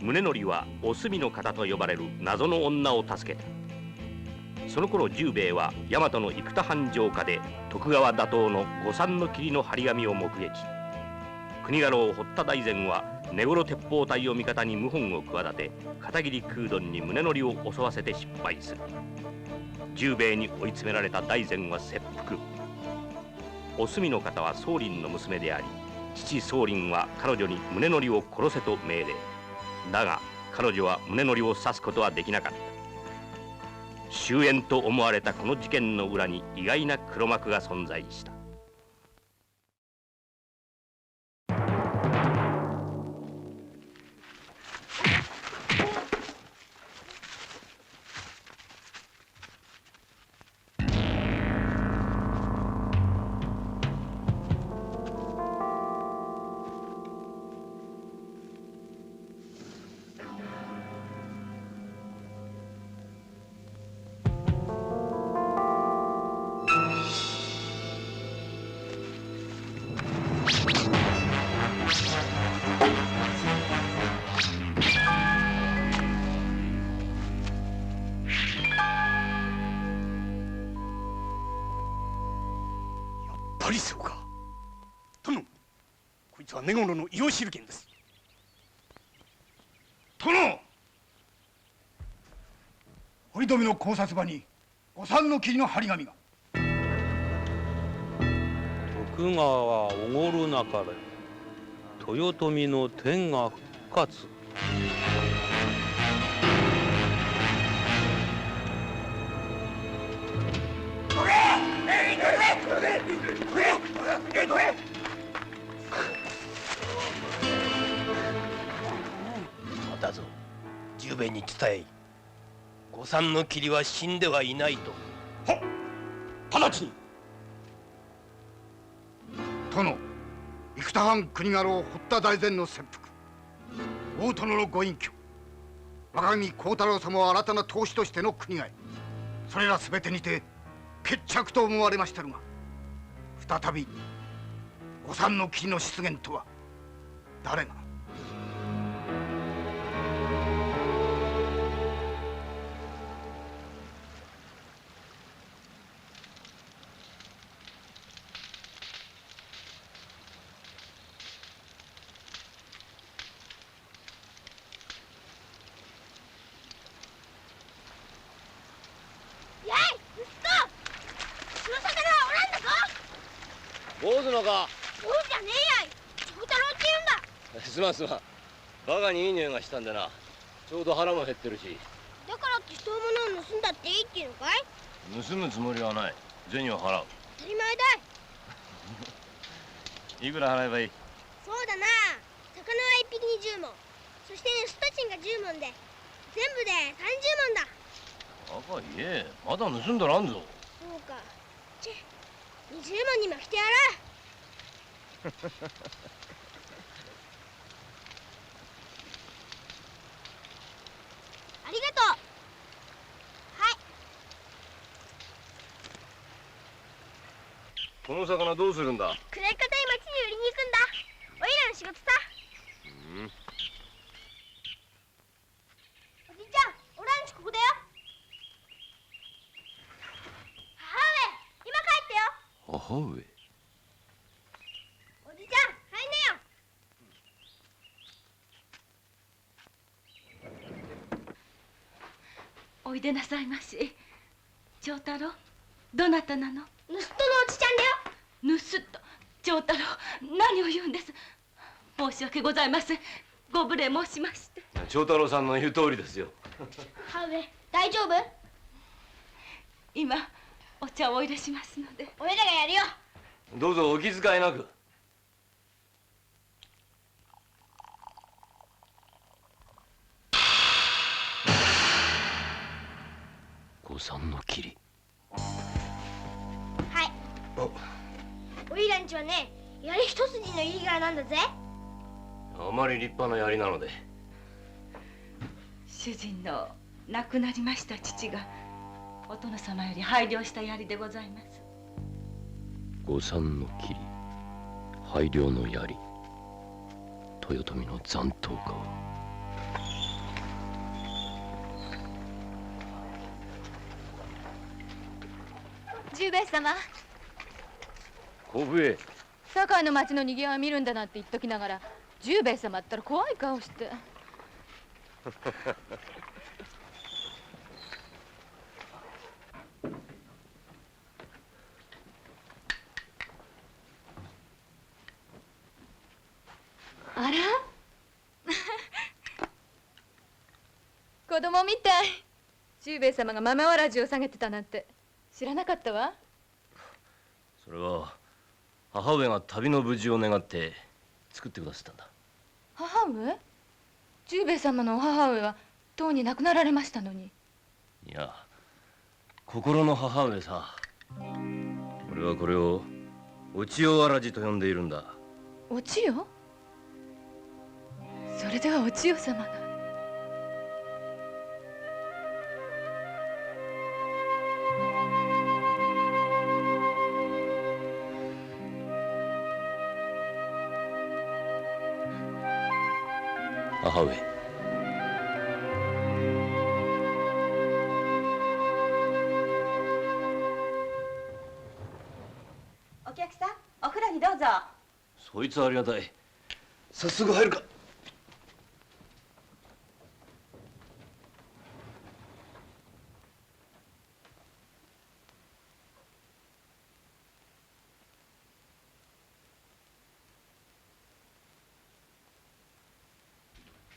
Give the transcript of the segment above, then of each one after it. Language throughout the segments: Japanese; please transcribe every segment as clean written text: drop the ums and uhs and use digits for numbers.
宗則はお墨の方と呼ばれる謎の女を助けた。その頃十兵衛は大和の生田藩城下で徳川打倒の御三の霧の張り紙を目撃。国家老堀田大膳は根室鉄砲隊を味方に謀反を企て、片桐空洞に宗則を襲わせて失敗する。十兵衛に追い詰められた大膳は切腹。お墨の方は宗麟の娘であり、父宗麟は彼女に宗則を殺せと命令。だが彼女は宗則を刺すことはできなかった。終焉と思われたこの事件の裏に意外な黒幕が存在した。やっぱりそうか。殿、こいつは根室の伊予汁剣です。殿、堀留の考察場に御三の霧の張り紙が。徳川はおごるなかれ、豊臣の天が復活。だぞ、十兵衛に伝え、御三の霧は死んではいないと。はっ、直ちに。殿、生田藩国家老堀田大膳の切腹、大殿のご隠居、我が身幸太郎様は新たな当主としての国替え、それらすべてにて決着と思われましたるが、再び御三の霧の出現とは誰が。坊主のか。坊主じゃねえやい、長太郎って言うんだ。すまんすまん、バカにいい匂いがしたんでな。ちょうど腹も減ってるし。だからって人のものを盗んだっていいっていうのかい。盗むつもりはない。銭を払う。当たり前だい。いくら払えばいい。そうだな、魚は一匹に10文、そして盗人たちが10文で全部で30文だ。バカ言え、まだ盗んだらんぞ。そうか、チェ20文にもしてやる。ありがとう。はい。この魚どうするんだ。暗い方へ町に売りに行くんだ。おいらの仕事さ。おじちゃん、オラんちここだよ。母上、今帰ってよ。母上。おじちゃん、入んなよ。おいでなさいまし。長太郎、どなたなの。盗人のおじちゃんだよ。盗人。長太郎、何を言うんです。申し訳ございません。ご無礼申しまして。長太郎さんの言う通りですよ。母上、大丈夫。今お茶をお入れしますので。おいらがやるよ。どうぞお気遣いなく。御三の霧。はい。おいらんちはね、槍一筋のいい柄なんだぜ。あまり立派な槍なので。主人の亡くなりました父がお殿様より拝領した槍でございます。御三の霧、拝領の槍、豊臣の残党か。十兵衛様、小笛。堺の町の賑わいを見るんだなんて言っときながら、十兵衛様ったら怖い顔して。あら子供みたい。十兵衛様が豆わらじを下げてたなんて知らなかったわ。それは母上が旅の無事を願って作ってくださったんだ。母上？十兵衛様のお母上はとうに亡くなられましたのに。いや、心の母上さ。俺はこれをお千代わらじと呼んでいるんだ。お千代？それではお千代様が。母上。お客さん、お風呂にどうぞ。そいつはありがたい。早速入るか。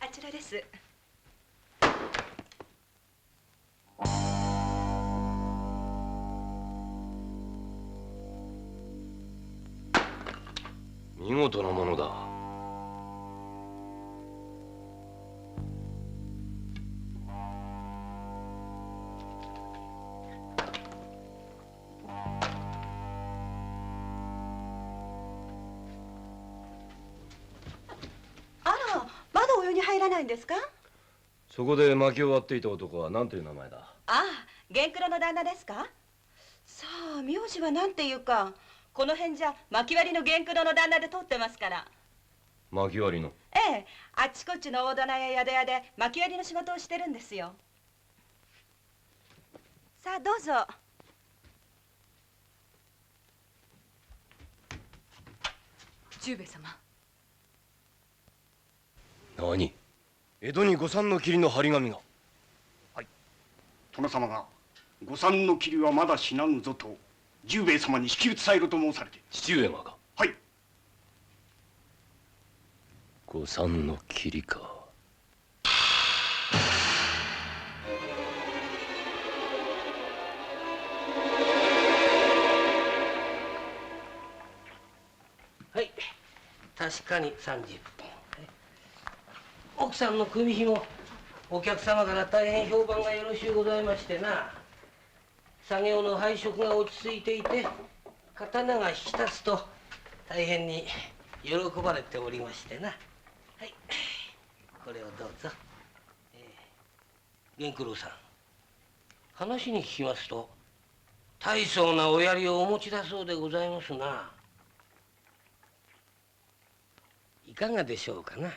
あちらです。見事なものだ。まだお湯に入らないんですか？そこで薪を割っていた男は何という名前だ？ああ、源九郎の旦那ですか？さあ、名字は何ていうか、この辺じゃ薪割りの源九郎の旦那で通ってますから。薪割りの？ええ、あっちこっちの大棚や宿屋で薪割りの仕事をしてるんですよ。さあ、どうぞ。十兵衛様。何？江戸に御三の霧の張り紙が。殿様が御三の霧はまだ死なぬぞと十兵衛様に引き伝えろと申されて。父上がか？はい。御三の霧か。はい、確かに30分。奥さんの組紐、お客様から大変評判がよろしゅうございましてな。作業の配色が落ち着いていて、刀が引き立つと大変に喜ばれておりましてな。はい、これをどうぞ。源九郎さん、話に聞きますと大層なお槍をお持ちだそうでございますな。いかがでしょうかな。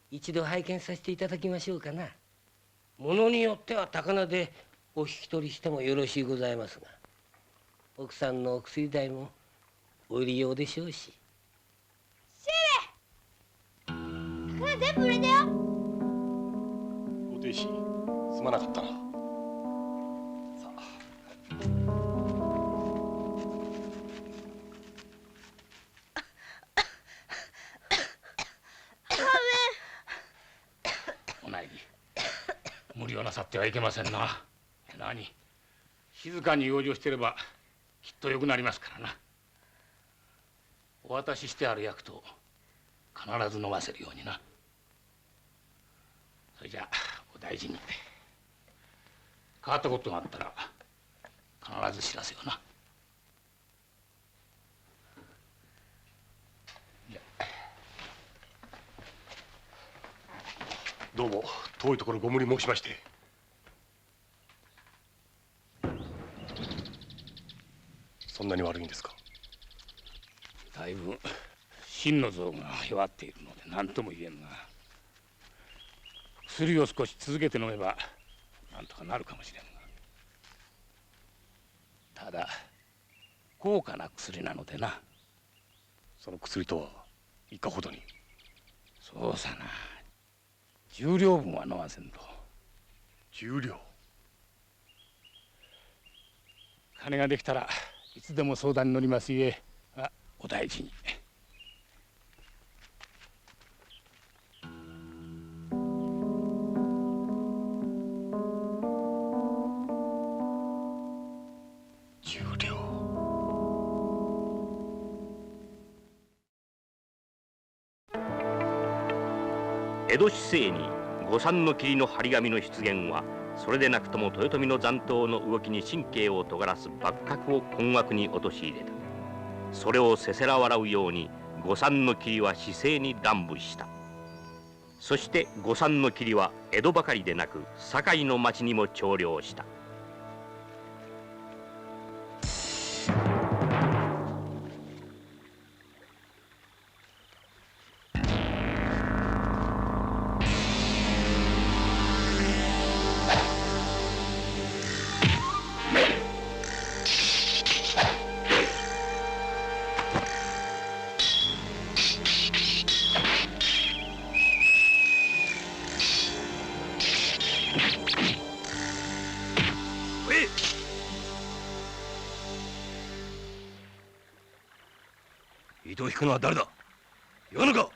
一度拝見させていただきましょうかな。ものによっては高値でお引き取りしてもよろしゅうございますが、奥さんのお薬代もお入り用でしょうし。シューレ、宝全部売れたよ。お亭主、すまなかったな。さあ。お内儀、無理をなさってはいけませんな。何、静かに養生してればきっと良くなりますからな。お渡ししてある薬と必ず飲ませるようにな。それじゃあお大事に。変わったことがあったら必ず知らせような。どうも遠いところご無理申しまして。そんなに悪いんですか？だいぶ心の臓が弱っているので何とも言えんが、薬を少し続けて飲めばなんとかなるかもしれんが、ただ高価な薬なのでな。その薬とはいかほどに？そうさな、10両分は飲ませんと。10両？金ができたらいつでも相談に乗りますゆえ、お大事に。10両。江戸市政に御三の霧の張り紙の出現は、それでなくとも豊臣の残党の動きに神経を尖らす幕閣を困惑に陥れた。それをせせら笑うように御三の霧は市政に乱舞した。そして御三の霧は江戸ばかりでなく堺の町にも徴領した。糸を引くのは誰だ？言わぬか？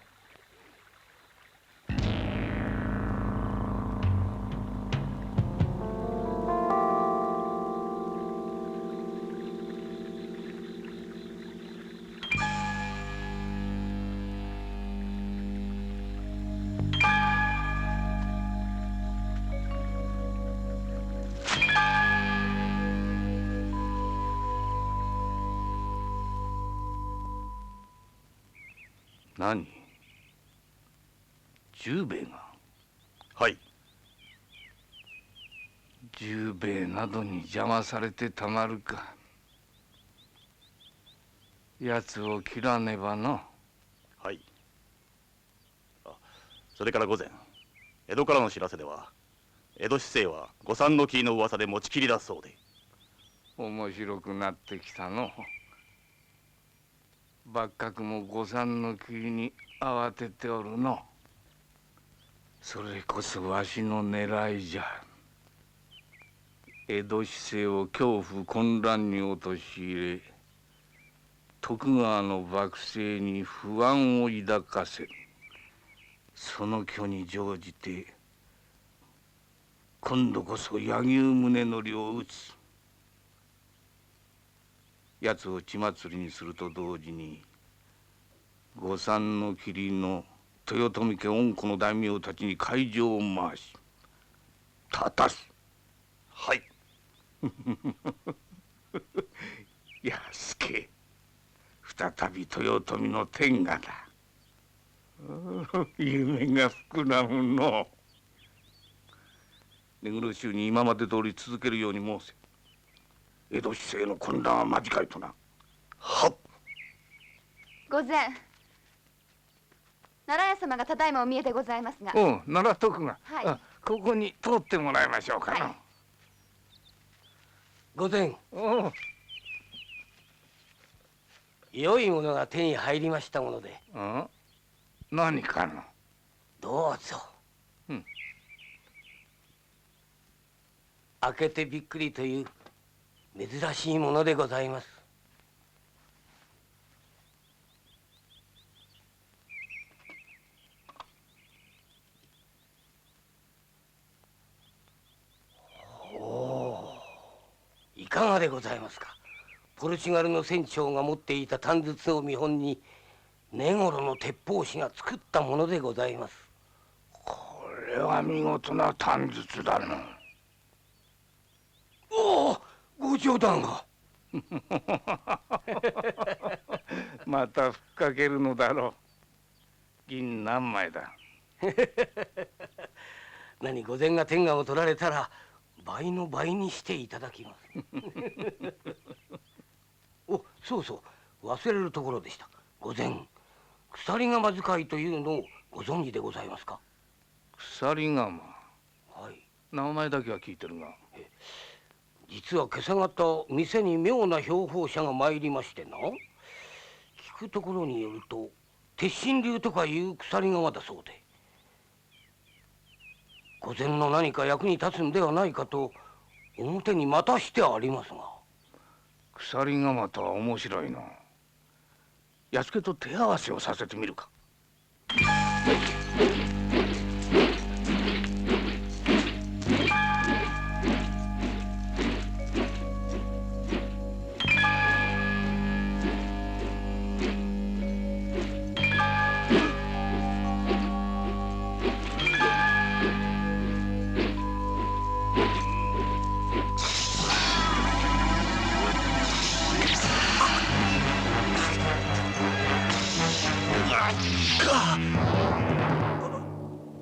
何？十兵衛が？はい。十兵衛などに邪魔されてたまるか。奴を切らねばの。はい。それから御前、江戸からの知らせでは、江戸市政は御三の霧の噂で持ちきりだそうで。面白くなってきたの。幕閣も御三の霧に慌てておるの。それこそわしの狙いじゃ。江戸市政を恐怖混乱に陥れ、徳川の幕政に不安を抱かせる。その挙に乗じて今度こそ柳生宗則を討つ。奴を血祭りにすると同時に御三の霧の豊臣家恩子の大名たちに会場を回し立たす。はい。やすけ、再び豊臣の天下だ。夢が膨らむの。根室衆に今まで通り続けるように申せ。江戸市政の混乱は間近いとな。はっ。御前、奈良屋様がただいまお見えでございますが。おう、奈良徳が、はい、ここに通ってもらいましょうかな。はい、御前、おう、良いものが手に入りましたもので。何かの？どうぞ。開けてびっくりという珍しいものでございます。いかがでございますか。ポルチュガルの船長が持っていた短筒を見本に根頃の鉄砲師が作ったものでございます。これは見事な短筒だな。おお、ご冗談が。またふっかけるのだろう。銀何枚だ？何、御前が天下を取られたら倍の倍にしていただきます。お、そうそう、忘れるところでした。御前、鎖鎌使いというのをご存知でございますか？鎖鎌。はい。名前だけは聞いてるが。実は今朝方店に妙な標本者が参りましてな、聞くところによると鉄心流とかいう鎖釜だそうで、御前の何か役に立つんではないかと表に待たしてありますが。鎖釜とは面白いな。弥助と手合わせをさせてみるか。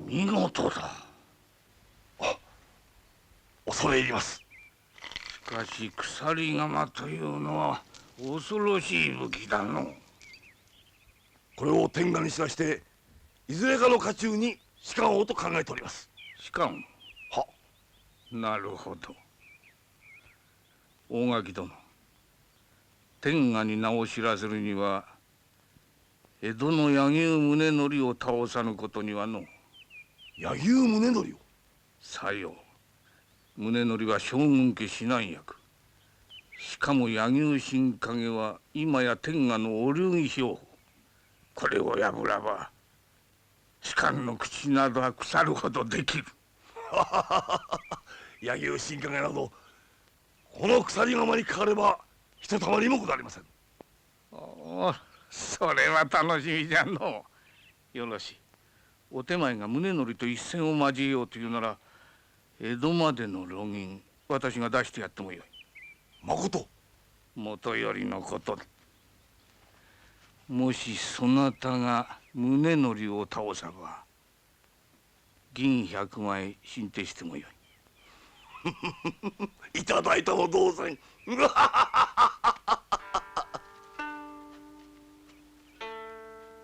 見事だ。恐れ入ります。しかし鎖釜というのは恐ろしい武器だの。これを天下に知らしていずれかの家中に仕官をと考えております。仕官？は。なるほど。大垣殿、天下に名を知らせるには江戸の柳生宗則を倒さぬことにはの。柳生宗則を？さよう。宗則は将軍家指南役。しかも柳生新影は今や天下のお流儀標法。これを破らば士官の口などは腐るほどできる。柳生新影などこの鎖釜にかかればひとたまりもござりません。おお、それは楽しみじゃのう。よろしい。お手前が宗則と一戦を交えようというなら江戸までの路銀私が出してやってもよい。まこと？もとよりのこと。もしそなたが宗則を倒さば銀100枚進呈してもよい。いただいたの同然。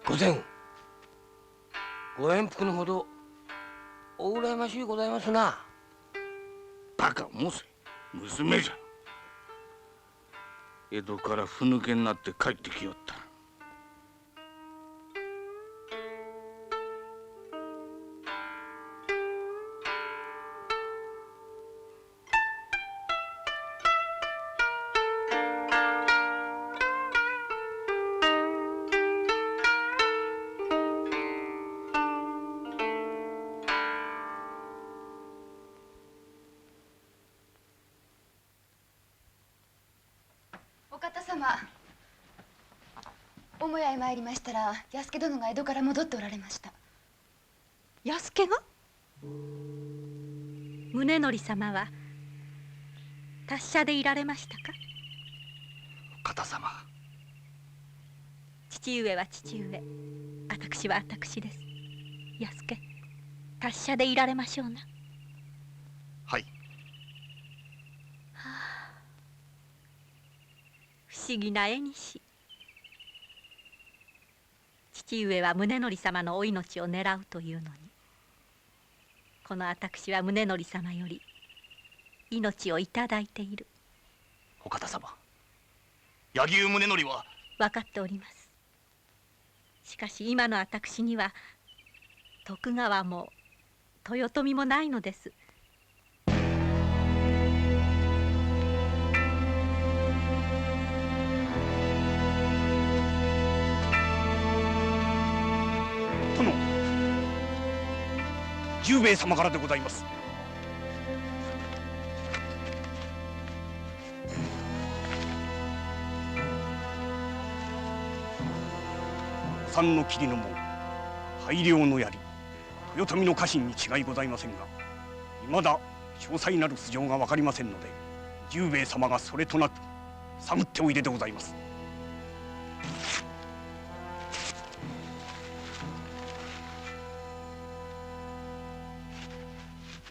御前、ご遠福のほどお羨ましゅうございますな。バカ申せ、娘じゃ。江戸からふぬけになって帰ってきよった。お方様、母屋へ参りましたら弥助殿が江戸から戻っておられました。弥助が？宗則様は達者でいられましたか？お方様。父上は父上、私は私です。弥助、達者でいられましょうな。はい。不思議な絵にし。父上は宗則様のお命を狙うというのに、この私は宗則様より命をいただいている。お方様、柳生宗則は。分かっております。しかし今の私には徳川も豊臣もないのです。殿、十兵衛様からでございます。三の霧の門、拝領の槍、豊臣の家臣に違いございませんが、未だ詳細なる素性がわかりませんので、十兵衛様がそれとなく探っておいででございます。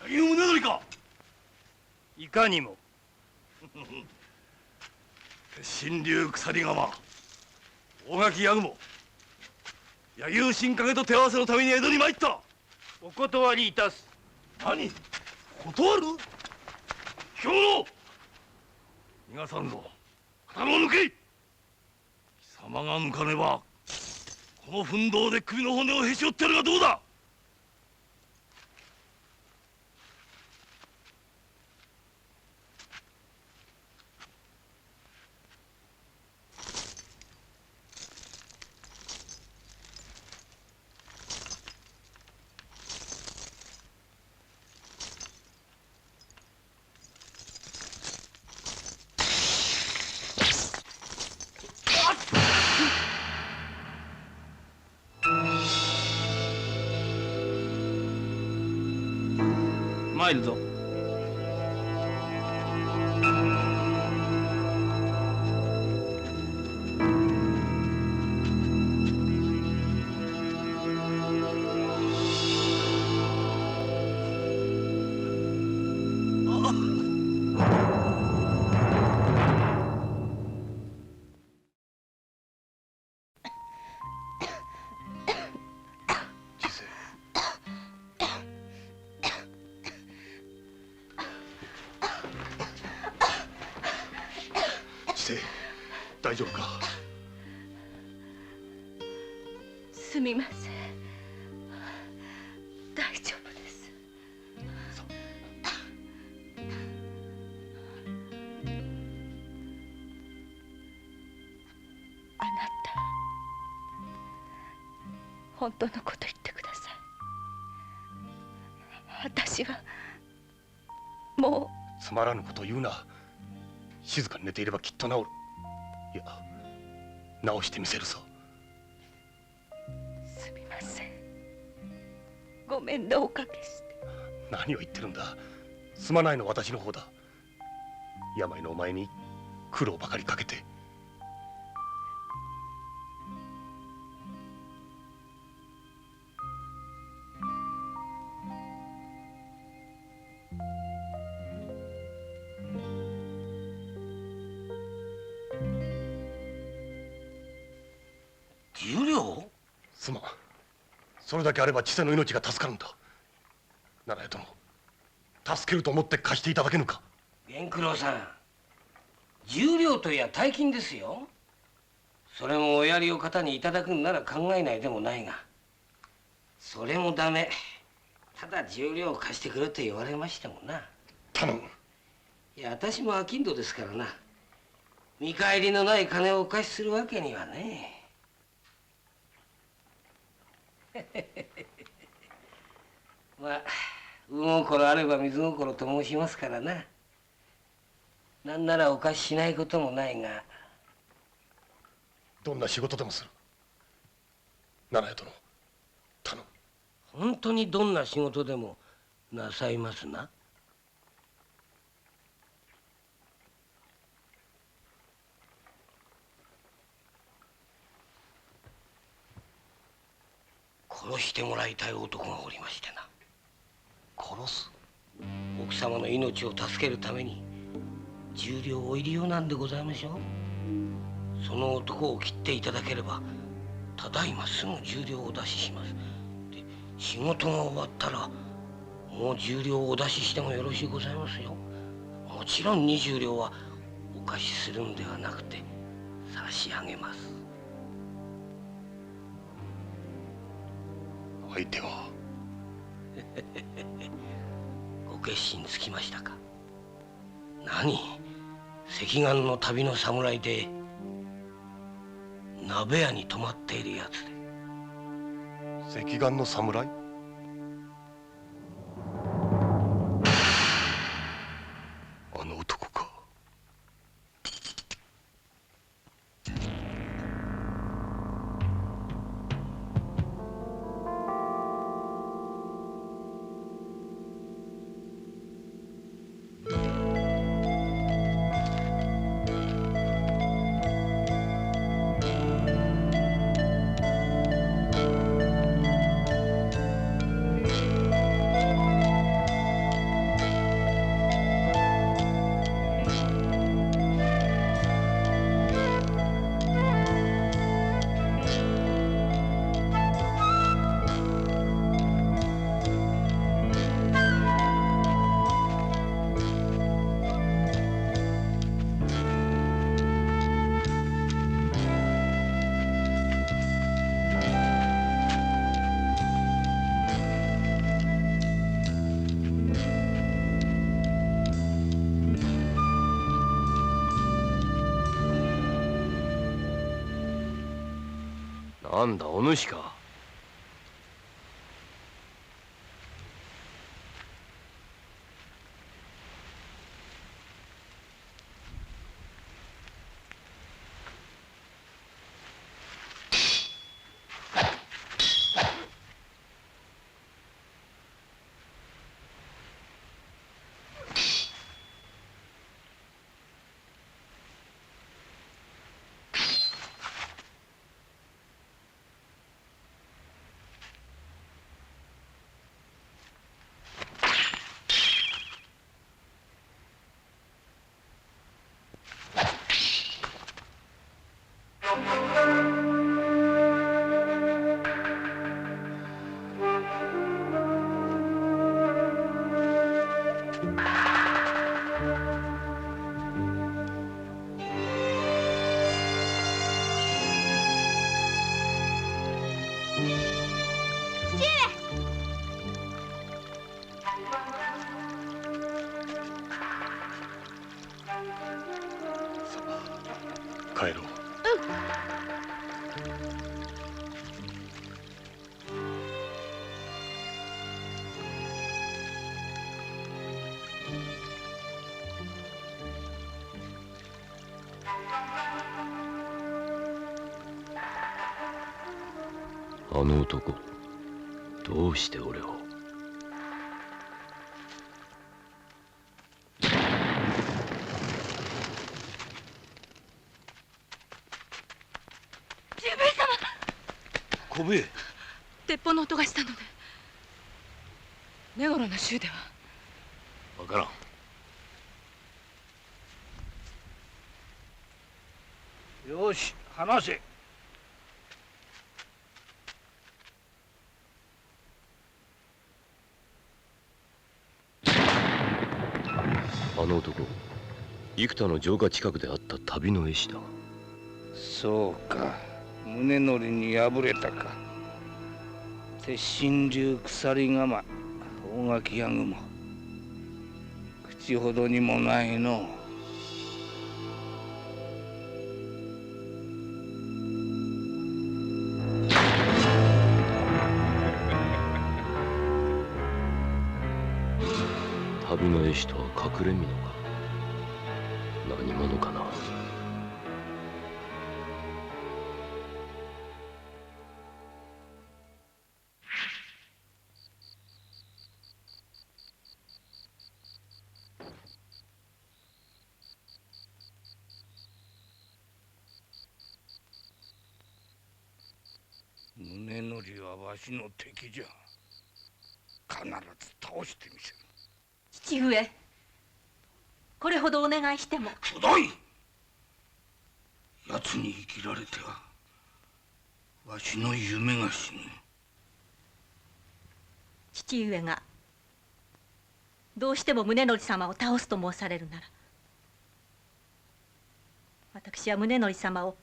柳生宗則か？いかにも。新竜鎖釜、大垣八雲、柳生新影と手合わせのために江戸に参った。お断りいたす。何？断る？兵糧！逃がさんぞ。刀を抜け。貴様が抜かねばこの奮闘で首の骨をへし折ってやるがどうだ。参るぞ。大丈夫か。すみません。大丈夫です。あなた、本当のこと言ってください。私はもう。つまらぬことを言うな。静かに寝ていればきっと治る。いや、治してみせるぞ。すみません。ご面倒をおかけして。何を言ってるんだ。すまないのは私の方だ。病のお前に苦労ばかりかけて。10両？すまん。それだけあれば千世の命が助かるんだ。奈良屋殿、助けると思って貸していただけぬか。源九郎さん、10両といや大金ですよ。それもおやりを方にいただくんなら考えないでもないが、それもダメ。ただ10両貸してくれと言われましてもな。頼む。いや、私も商人ですからな。見返りのない金をお貸しするわけにはね。まあ、魚心あれば水心と申しますからな。なんならお貸ししないこともないが。どんな仕事でもする。奈良屋殿、頼む。本当にどんな仕事でもなさいますな。殺してもらいたい男がおりましてな。殺す？奥様の命を助けるために10両お入り用なんでございましょう。その男を切っていただければただいますぐ10両お出しします。で、仕事が終わったらもう10両お出ししてもよろしゅうございますよ。もちろん20両はお貸しするんではなくて差し上げます。相手はご決心つきましたか。何、赤岩の旅の侍で鍋屋に泊まっているやつで。赤岩の侍？あの男か。なんだお主か。帰ろう。あの男、どうして俺を。小笛。鉄砲の音がしたので。根頃の州では。わからん。よし話せ。あの男、生田の城下近くであった旅の絵師だ。そうか、宗則に敗れたか。鉄心流鎖鎌大垣矢雲、口ほどにもないの。旅の絵師とは隠れ蓑か。何者かな。宗則はわしの敵じゃ。必ず倒してみせる。父上、これほどお願いしても。くどい。奴に生きられてはわしの夢が死ぬ。父上がどうしても宗則様を倒すと申されるなら、私は宗則様を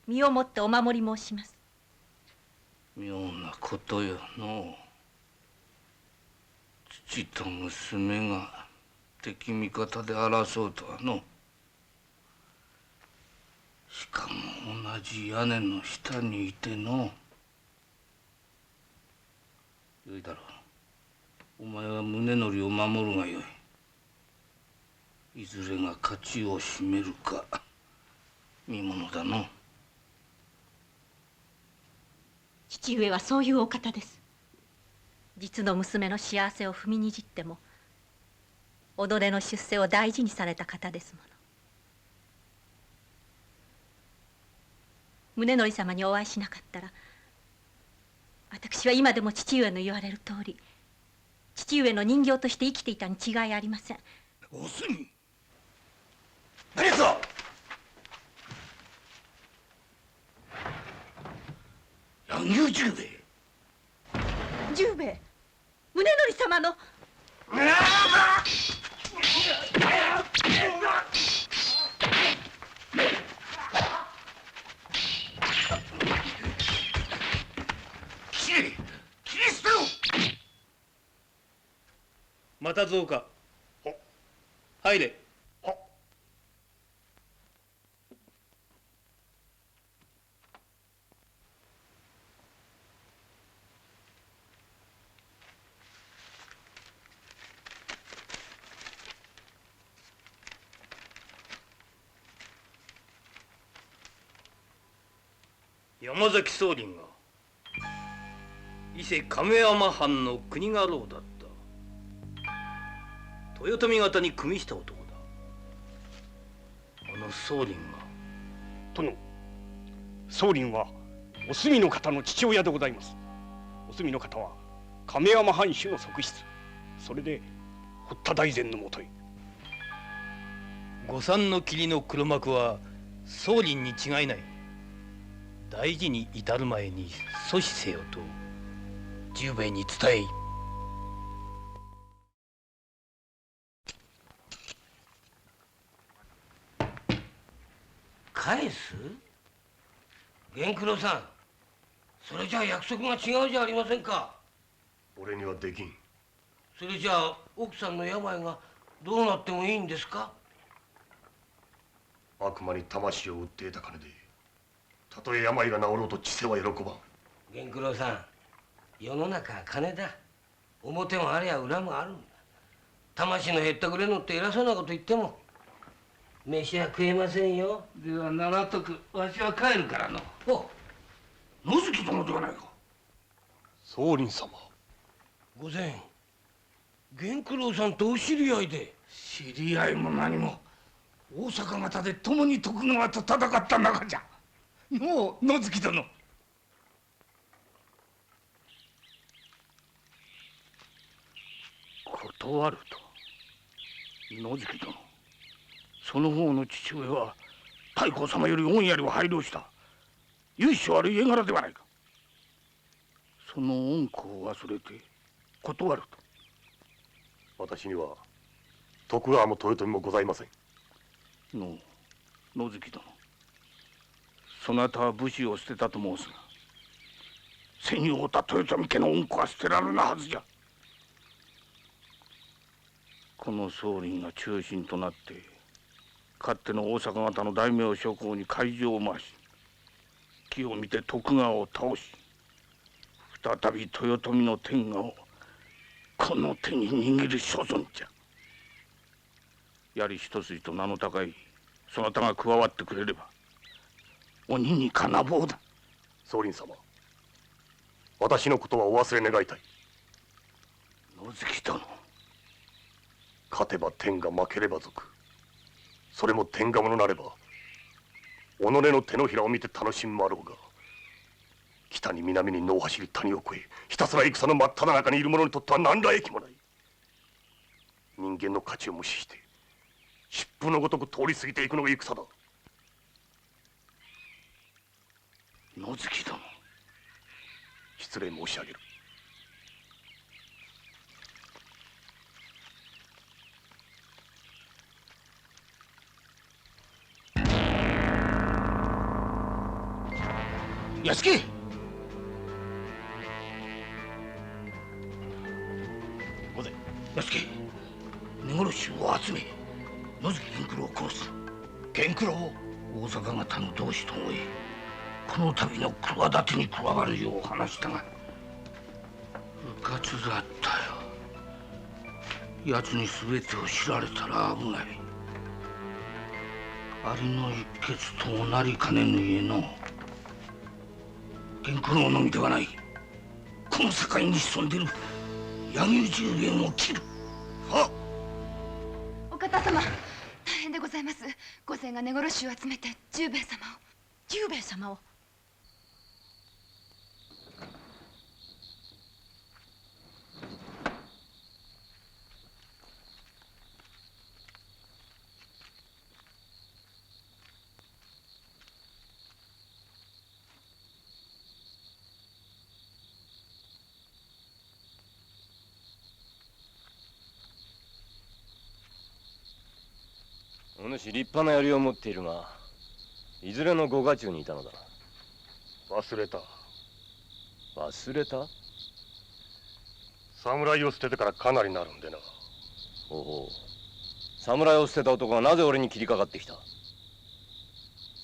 身をもってお守り申します。妙なことよのう。父と娘が敵味方で争うとはの。しかも同じ屋根の下にいての。よいだろう。お前は宗則を守るがよい。いずれが勝ちを占めるか見ものだの。父上はそういうお方です。実の娘の幸せを踏みにじっても己の出世を大事にされた方ですもの。宗則様にお会いしなかったら、私は今でも父上の言われる通り父上の人形として生きていたに違いありません。おすみ、何やつだ。柳生十兵衛。十兵衛、宗則様の。切り捨てろ。また増加。入れ。山崎宗麟が伊勢亀山藩の国家老だった豊臣方に組みした男だ。あの宗麟が。殿、宗麟はお隅の方の父親でございます。お隅の方は亀山藩主の側室。それで堀田大膳のもとへ。御三の霧の黒幕は宗麟に違いない。大事に至る前に阻止せよと十兵衛に伝えい。返す？源九郎さん、それじゃあ約束が違うじゃありませんか。俺にはできん。それじゃあ奥さんの病がどうなってもいいんですか？悪魔に魂を売って得た金でたとえ病が治ろうと千世は喜ばん。源九郎さん、世の中は金だ。表もありゃ裏もあるんだ。魂のへったくれのって偉そうなこと言っても飯は食えませんよ。ではならとく、わしは帰るからの。お、野月殿ではないか。宗麟様。御前、源九郎さんとお知り合いで。知り合いも何も、大阪方で共に徳川と戦った仲じゃ。のう、野月殿。断ると。野月殿、その方の父親は太閤様より恩槍を拝領した由緒ある家柄ではないか。その恩子を忘れて断ると。私には徳川も豊臣もございません。野月殿、そなたは武士を捨てたと申すが、背に負った豊臣家の恩子は捨てられなはずじゃ。この宗麟が中心となってかつての大阪方の大名諸侯に海上を回し、機を見て徳川を倒し、再び豊臣の天下をこの手に握る所存じゃ。やり一筋と名の高いそなたが加わってくれれば鬼にかなぼうだ。宗麟様、私のことはお忘れ願いたい。野月殿、勝てば天下、負ければ賊。それも天下者なれば己の手のひらを見て楽しむあろうが、北に南に野を走り谷を越えひたすら戦の真っ只中にいる者にとっては何ら益もない。人間の価値を無視して疾風のごとく通り過ぎていくのが戦だ。野月殿、失礼申し上げる。屋敷！御前。屋敷、根殺しを集め野月源九郎を殺す。源九郎を？大阪方の同志と思い、この度の企てに加わるよう話したがうかつだったよ。奴に全てを知られたら危ない。ありの一血ともなりかねぬゆえの。源九郎のみではない、この世界に潜んでる柳生十兵衛を切る。はっ。お方様、大変でございます。御前が根殺しを集めて十兵衛様を。十兵衛様を？お主立派な槍を持っているが、いずれのご家中にいたのだ。忘れた。忘れた？侍を捨ててからかなりなるんでな。ほうほう。侍を捨てた男がなぜ俺に切りかかってきた？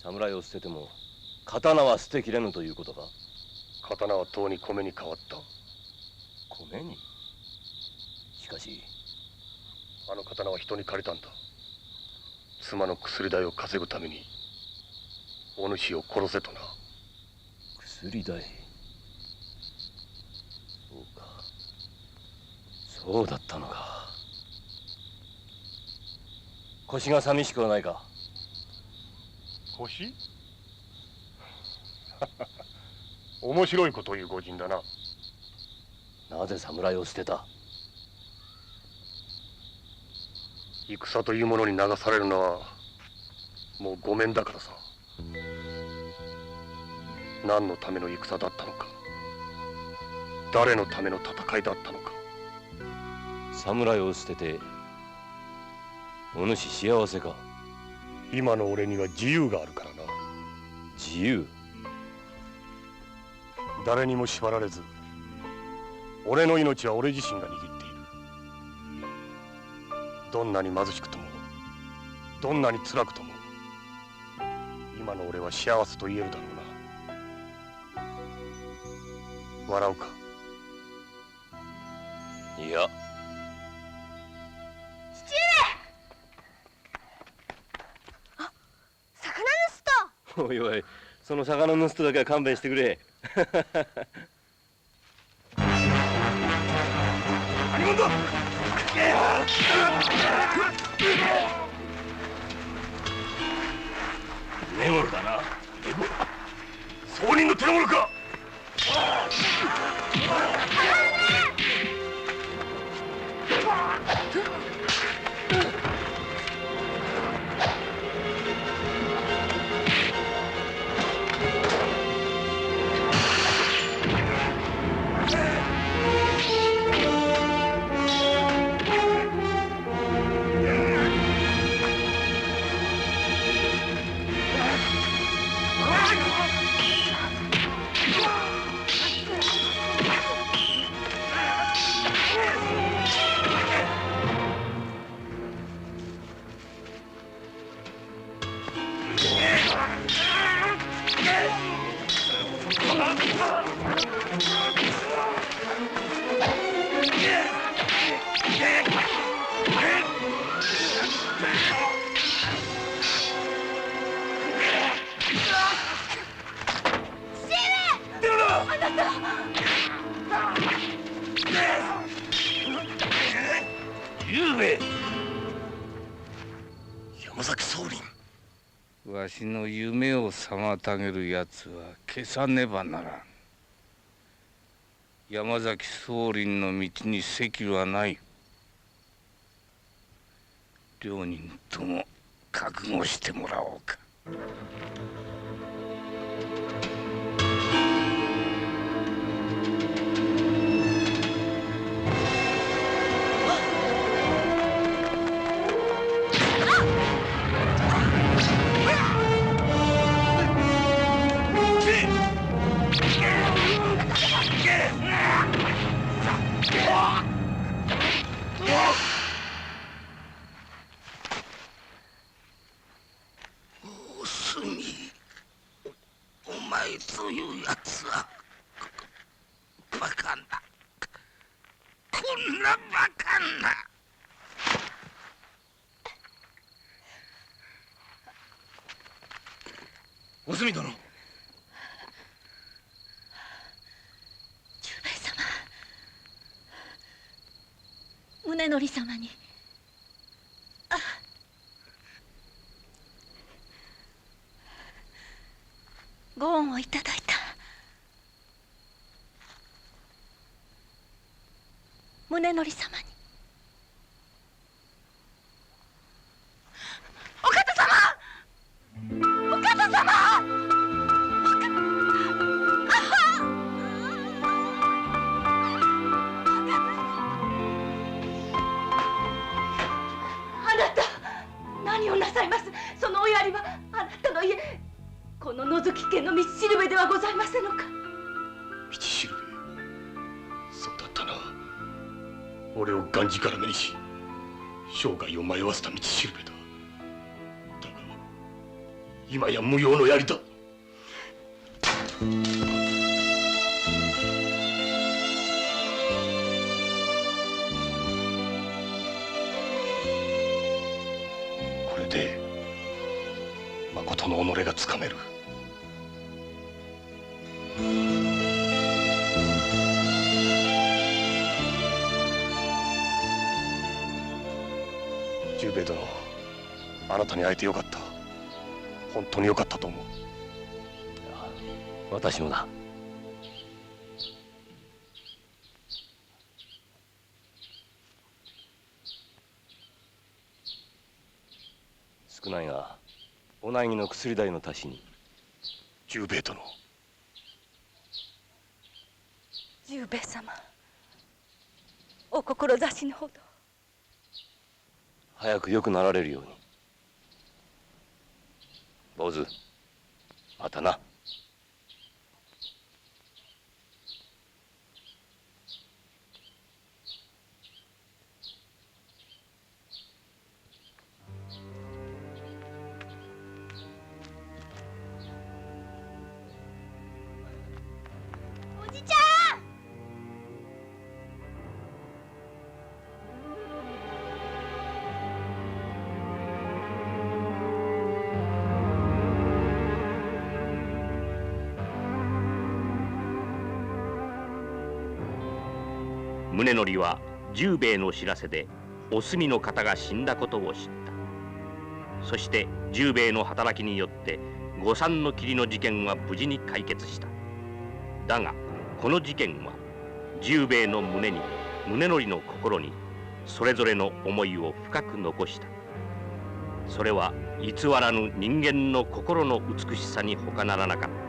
侍を捨てても刀は捨てきれぬということか？刀はとうに米に変わった。米に？しかしあの刀は人に借りたんだ。妻の薬代を稼ぐためにお主を殺せとな。釣り台。そうか、そうだったのか。腰が寂しくはないか。腰面白いことを言う御仁だな。なぜ侍を捨てた？戦というものに流されるのはもうごめんだからさ。何のための戦だったのか、誰のための戦いだったのか。侍を捨ててお主幸せか？今の俺には自由があるからな。自由？誰にも縛られず、俺の命は俺自身が握っている。どんなに貧しくとも、どんなに辛くとも、今の俺は幸せと言えるだろうな。笑うか？いや。父上！あ、魚盗人！おいおい、その魚盗人だけは勘弁してくれ。何者だ！根頃だな。総人の手の者か！山崎宗麟。わしの夢を妨げるやつは消さねばならん。山崎宗麟の道に席はない。両人とも覚悟してもらおうか。お前というやつはバカな、こんなバカな。おすみ殿。十兵衛様、宗則様にご恩をいただいた。宗則様に。お方様！お方様！あなた何をなさいます。そのおやりはあなたの家、この野月家の道しるべではございませんのか。道しるべ、そうだったな。俺をがんじからめにし生涯を迷わせた道しるべだ。だが今や無用の槍だ。これでまことの己がつかめる。十兵衛殿、あなたに会えてよかった。本当によかったと思う。私もだ。少ないがお苗木の薬代の足しに。十兵衛殿、十兵衛様、お志のほど。早く良くなられるように。坊主、またな。おじちゃん。宗則は十兵衛の知らせでお墨の方が死んだことを知った。そして十兵衛の働きによって御三の霧の事件は無事に解決した。だがこの事件は十兵衛の胸に宗則の心にそれぞれの思いを深く残した。それは偽らぬ人間の心の美しさに他ならなかった。